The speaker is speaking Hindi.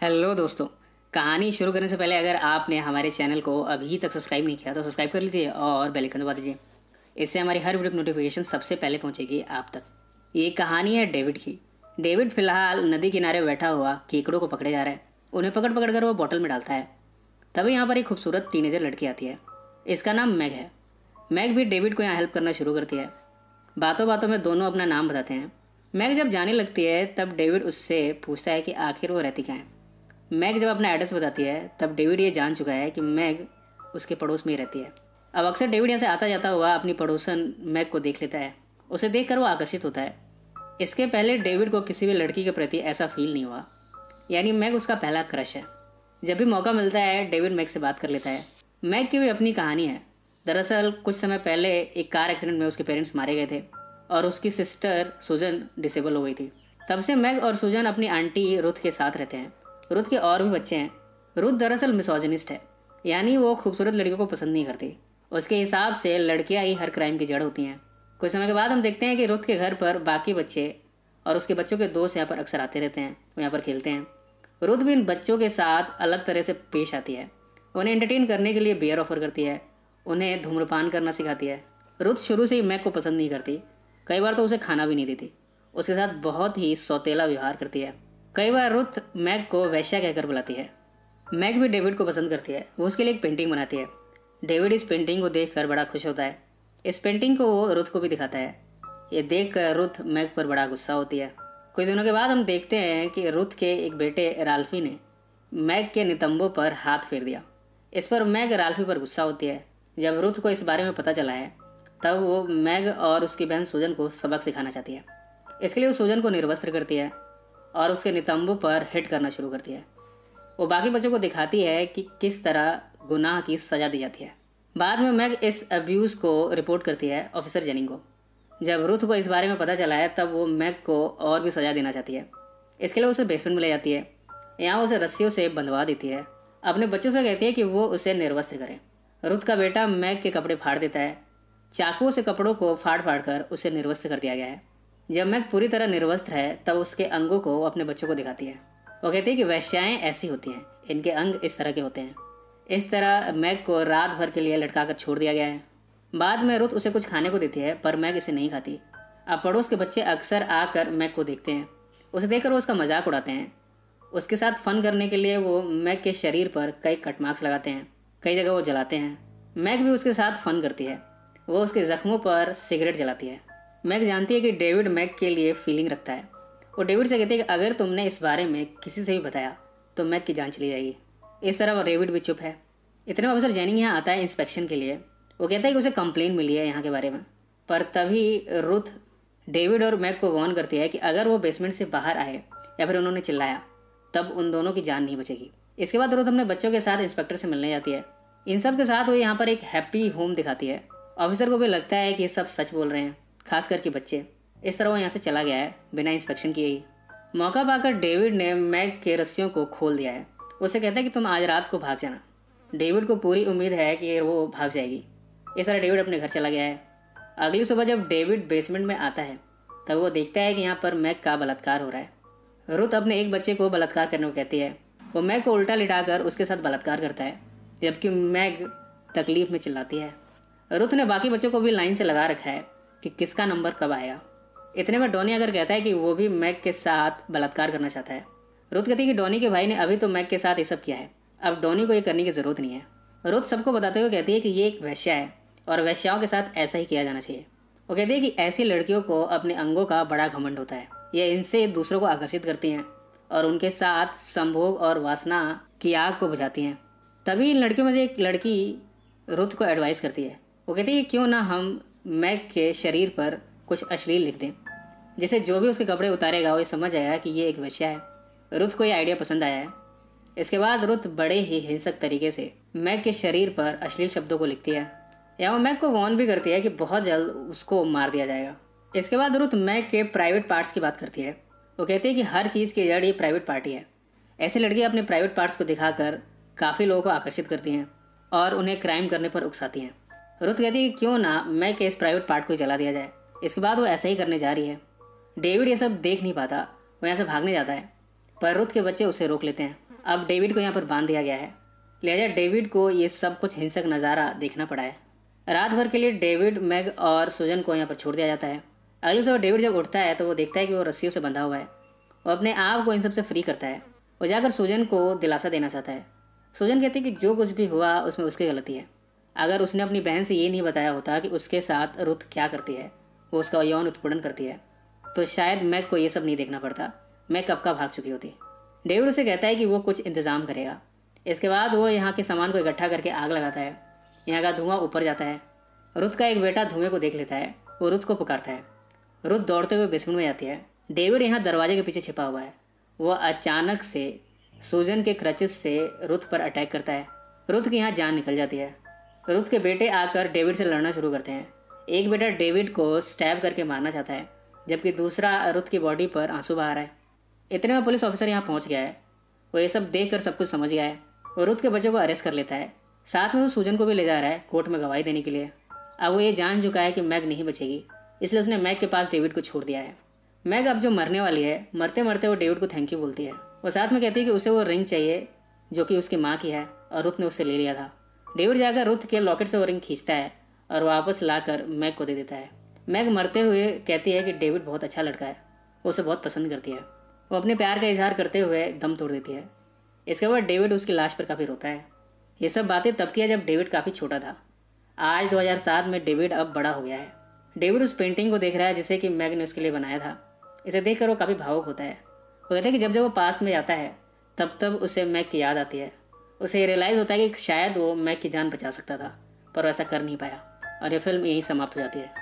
हेलो दोस्तों। कहानी शुरू करने से पहले अगर आपने हमारे चैनल को अभी तक सब्सक्राइब नहीं किया तो सब्सक्राइब कर लीजिए और बेल आइकन दबा दीजिए। इससे हमारी हर वीडियो की नोटिफिकेशन सबसे पहले पहुंचेगी आप तक। ये कहानी है डेविड की। डेविड फिलहाल नदी किनारे बैठा हुआ केकड़ों को पकड़े जा रहा है। उन्हें पकड़ पकड़ कर वो बोतल में डालता है। तभी यहाँ पर एक खूबसूरत टीनेजर लड़की आती है। इसका नाम मैग है। मैग भी डेविड को यहाँ हेल्प करना शुरू करती है। बातों बातों में दोनों अपना नाम बताते हैं। मैग जब जाने लगती है तब डेविड उससे पूछता है कि आखिर वो रहती कहाँ है। मैग जब अपना एड्रेस बताती है तब डेविड ये जान चुका है कि मैग उसके पड़ोस में ही रहती है। अब अक्सर डेविड यहाँ से आता जाता हुआ अपनी पड़ोसन मैग को देख लेता है। उसे देखकर वो आकर्षित होता है। इसके पहले डेविड को किसी भी लड़की के प्रति ऐसा फील नहीं हुआ, यानी मैग उसका पहला क्रश है। जब भी मौका मिलता है डेविड मैग से बात कर लेता है। मैग की भी अपनी कहानी है। दरअसल कुछ समय पहले एक कार एक्सीडेंट में उसके पेरेंट्स मारे गए थे और उसकी सिस्टर सुजन डिसेबल हो गई थी। तब से मैग और सुजन अपनी आंटी रुथ के साथ रहते हैं। रुथ के और भी बच्चे हैं। रुथ दरअसल मिसोजिनिस्ट है, यानी वो खूबसूरत लड़कियों को पसंद नहीं करती। उसके हिसाब से लड़कियां ही हर क्राइम की जड़ होती हैं। कुछ समय के बाद हम देखते हैं कि रुथ के घर पर बाकी बच्चे और उसके बच्चों के दोस्त यहाँ पर अक्सर आते रहते हैं, वो यहाँ पर खेलते हैं। रुथ भी इन बच्चों के साथ अलग तरह से पेश आती है। उन्हें एंटरटेन करने के लिए बियर ऑफर करती है, उन्हें धूम्रपान करना सिखाती है। रुथ शुरू से ही मैग को पसंद नहीं करती। कई बार तो उसे खाना भी नहीं देती। उसके साथ बहुत ही सौतेला व्यवहार करती है। कई बार रुथ मैग को वैश्या कहकर बुलाती है। मैग भी डेविड को पसंद करती है। वो उसके लिए एक पेंटिंग बनाती है। डेविड इस पेंटिंग को देखकर बड़ा खुश होता है। इस पेंटिंग को वो रुथ को भी दिखाता है। ये देखकर रुथ मैग पर बड़ा गुस्सा होती है। कुछ दिनों के बाद हम देखते हैं कि रुथ के एक बेटे राल्फी ने मैग के नितंबों पर हाथ फेर दिया। इस पर मैग राल्फी पर गुस्सा होती है। जब रुथ को इस बारे में पता चला है तब वो मैग और उसकी बहन सुजन को सबक सिखाना चाहती है। इसके लिए वो सुजन को निर्वस्त्र करती है और उसके नितंबों पर हिट करना शुरू करती है। वो बाकी बच्चों को दिखाती है कि किस तरह गुनाह की सज़ा दी जाती है। बाद में मैग इस अब्यूज़ को रिपोर्ट करती है ऑफिसर जेनिंग को। जब रुथ को इस बारे में पता चला है तब वो मैग को और भी सज़ा देना चाहती है। इसके लिए उसे बेसमेंट में ले जाती है। यहाँ उसे रस्सियों से बंधवा देती है। अपने बच्चों से कहती है कि वो उसे निर्वस्त्र करें। रुथ का बेटा मैग के कपड़े फाड़ देता है। चाकुओं से कपड़ों को फाड़ फाड़ कर उसे निर्वस्त्र कर दिया गया है। जब मैग पूरी तरह निर्वस्त्र है तब उसके अंगों को वो अपने बच्चों को दिखाती है। वो कहती है कि वैश्याएं ऐसी होती हैं, इनके अंग इस तरह के होते हैं। इस तरह मैग को रात भर के लिए लटका कर छोड़ दिया गया है। बाद में रुथ उसे कुछ खाने को देती है पर मैग इसे नहीं खाती। अब पड़ोस के बच्चे अक्सर आकर मैग को देखते हैं। उसे देखकर वो उसका मजाक उड़ाते हैं। उसके साथ फन करने के लिए वो मैग के शरीर पर कई कट मार्क्स लगाते हैं। कई जगह वो जलाते हैं। मैग भी उसके साथ फन करती है। वो उसके जख्मों पर सिगरेट जलाती है। मैग जानती है कि डेविड मैग के लिए फीलिंग रखता है। वो डेविड से कहती है कि अगर तुमने इस बारे में किसी से भी बताया तो मैग की जान चली जाएगी। इस तरह वो डेविड भी चुप है। इतने में ऑफिसर जेनिंग यहाँ आता है इंस्पेक्शन के लिए। वो कहता है कि उसे कंप्लेन मिली है यहाँ के बारे में। पर तभी रुथ डेविड और मैग को वार्न करती है कि अगर वो बेसमेंट से बाहर आए या फिर उन्होंने चिल्लाया तब उन दोनों की जान नहीं बचेगी। इसके बाद रुथ अपने बच्चों के साथ इंस्पेक्टर से मिलने जाती है। इन सब के साथ वो यहाँ पर एक हैप्पी होम दिखाती है। ऑफिसर को भी लगता है कि ये सब सच बोल रहे हैं, खास करके बच्चे। इस तरह वो यहाँ से चला गया है बिना इंस्पेक्शन किए ही। मौका पाकर डेविड ने मैग के रस्सियों को खोल दिया है। उसे कहता है कि तुम आज रात को भाग जाना। डेविड को पूरी उम्मीद है कि वो भाग जाएगी। इस तरह डेविड अपने घर चला गया है। अगली सुबह जब डेविड बेसमेंट में आता है तब वो देखता है कि यहाँ पर मैग का बलात्कार हो रहा है। रुथ अपने एक बच्चे को बलात्कार करने को कहती है। वो मैग को उल्टा लिटाकर उसके साथ बलात्कार करता है, जबकि मैग तकलीफ में चिल्लाती है। रुथ ने बाकी बच्चों को भी लाइन से लगा रखा है कि किसका नंबर कब आएगा। इतने में डॉनी अगर कहता है कि वो भी मैग के साथ बलात्कार करना चाहता है। रुथ कहती है कि डॉनी के भाई ने अभी तो मैग के साथ ये सब किया है, अब डॉनी को ये करने की ज़रूरत नहीं है। रुथ सबको बताते हुए कहती है कि ये एक वैश्या है और वैश्याओं के साथ ऐसा ही किया जाना चाहिए। वो कहती है कि ऐसी लड़कियों को अपने अंगों का बड़ा घमंड होता है। ये इनसे दूसरों को आकर्षित करती हैं और उनके साथ संभोग और वासना की आग को बुझाती हैं। तभी इन लड़कियों में से एक लड़की रुथ को एडवाइस करती है। वो कहती है कि क्यों ना हम मैग के शरीर पर कुछ अश्लील लिख दें, जिससे जो भी उसके कपड़े उतारेगा वो ये समझ आएगा कि ये एक वैश्या है। रुथ को ये आइडिया पसंद आया है। इसके बाद रुथ बड़े ही हिंसक तरीके से मैग के शरीर पर अश्लील शब्दों को लिखती है। या वो मैग को वार्न भी करती है कि बहुत जल्द उसको मार दिया जाएगा। इसके बाद रुथ मैग के प्राइवेट पार्ट्स की बात करती है। वो कहती है कि हर चीज़ की जड़ ये प्राइवेट पार्टी है। ऐसे लड़कियाँ अपने प्राइवेट पार्ट्स को दिखाकर काफ़ी लोगों को आकर्षित करती हैं और उन्हें क्राइम करने पर उकसाती हैं। रुथ कहती है कि क्यों ना मैग के इस प्राइवेट पार्ट को जला दिया जाए। इसके बाद वो ऐसा ही करने जा रही है। डेविड ये सब देख नहीं पाता, वो यहाँ से भागने जाता है पर रुथ के बच्चे उसे रोक लेते हैं। अब डेविड को यहाँ पर बांध दिया गया है, लिहाजा डेविड को ये सब कुछ हिंसक नज़ारा देखना पड़ा है। रात भर के लिए डेविड, मैग और सुजन को यहाँ पर छोड़ दिया जाता है। अगली सुबह डेविड जब उठता है तो वो देखता है कि वो रस्सियों से बंधा हुआ है। वो अपने आप को इन सब से फ्री करता है। वो जाकर सुजन को दिलासा देना चाहता है। सुजन कहती है कि जो कुछ भी हुआ उसमें उसकी गलती है। अगर उसने अपनी बहन से ये नहीं बताया होता कि उसके साथ रुथ क्या करती है, वो उसका यौन उत्पीड़न करती है, तो शायद मैग को ये सब नहीं देखना पड़ता। मैग कब का भाग चुकी होती। डेविड उसे कहता है कि वो कुछ इंतज़ाम करेगा। इसके बाद वो यहाँ के सामान को इकट्ठा करके आग लगाता है। यहाँ का धुआं ऊपर जाता है। रुथ का एक बेटा धुएं को देख लेता है। वो रुथ को पुकारता है। रुथ दौड़ते हुए बेसमेंट में जाती है। डेविड यहाँ दरवाजे के पीछे छिपा हुआ है। वो अचानक से सूजन के क्रचेस से रुथ पर अटैक करता है। रुथ की यहाँ जान निकल जाती है। रुथ के बेटे आकर डेविड से लड़ना शुरू करते हैं। एक बेटा डेविड को स्टैब करके मारना चाहता है, जबकि दूसरा रुथ की बॉडी पर आंसू बहा रहा है। इतने में पुलिस ऑफिसर यहाँ पहुँच गया है। वो ये सब देख कर सब कुछ समझ गया है। वो रुथ के बच्चों को अरेस्ट कर लेता है। साथ में वो सूजन को भी ले जा रहा है कोर्ट में गवाही देने के लिए। अब वो ये जान चुका है कि मैग नहीं बचेगी, इसलिए उसने मैग के पास डेविड को छोड़ दिया है। मैग अब जो मरने वाली है, मरते मरते वो डेविड को थैंक यू बोलती है। वो साथ में कहती है कि उसे वो रिंग चाहिए जो कि उसकी माँ की है और रुथ ने उससे ले लिया था। डेविड जाकर रुथ के लॉकेट से वो रिंग खींचता है और वापस लाकर मैग को दे देता है। मैग मरते हुए कहती है कि डेविड बहुत अच्छा लड़का है, वो उसे बहुत पसंद करती है। वो अपने प्यार का इजहार करते हुए दम तोड़ देती है। इसके बाद डेविड उसकी लाश पर काफ़ी रोता है। ये सब बातें तब की है जब डेविड काफ़ी छोटा था। आज 2007 में डेविड अब बड़ा हो गया है। डेविड उस पेंटिंग को देख रहा है जिसे कि मैग ने उसके लिए बनाया था। इसे देखकर वो काफ़ी भावुक होता है। वो कहता है कि जब जब वो पास में जाता है तब तब उसे मैग की याद आती है। उसे रियलाइज़ होता है कि शायद वो मैग की जान बचा सकता था, पर वो ऐसा कर नहीं पाया। और ये फिल्म यहीं समाप्त हो जाती है।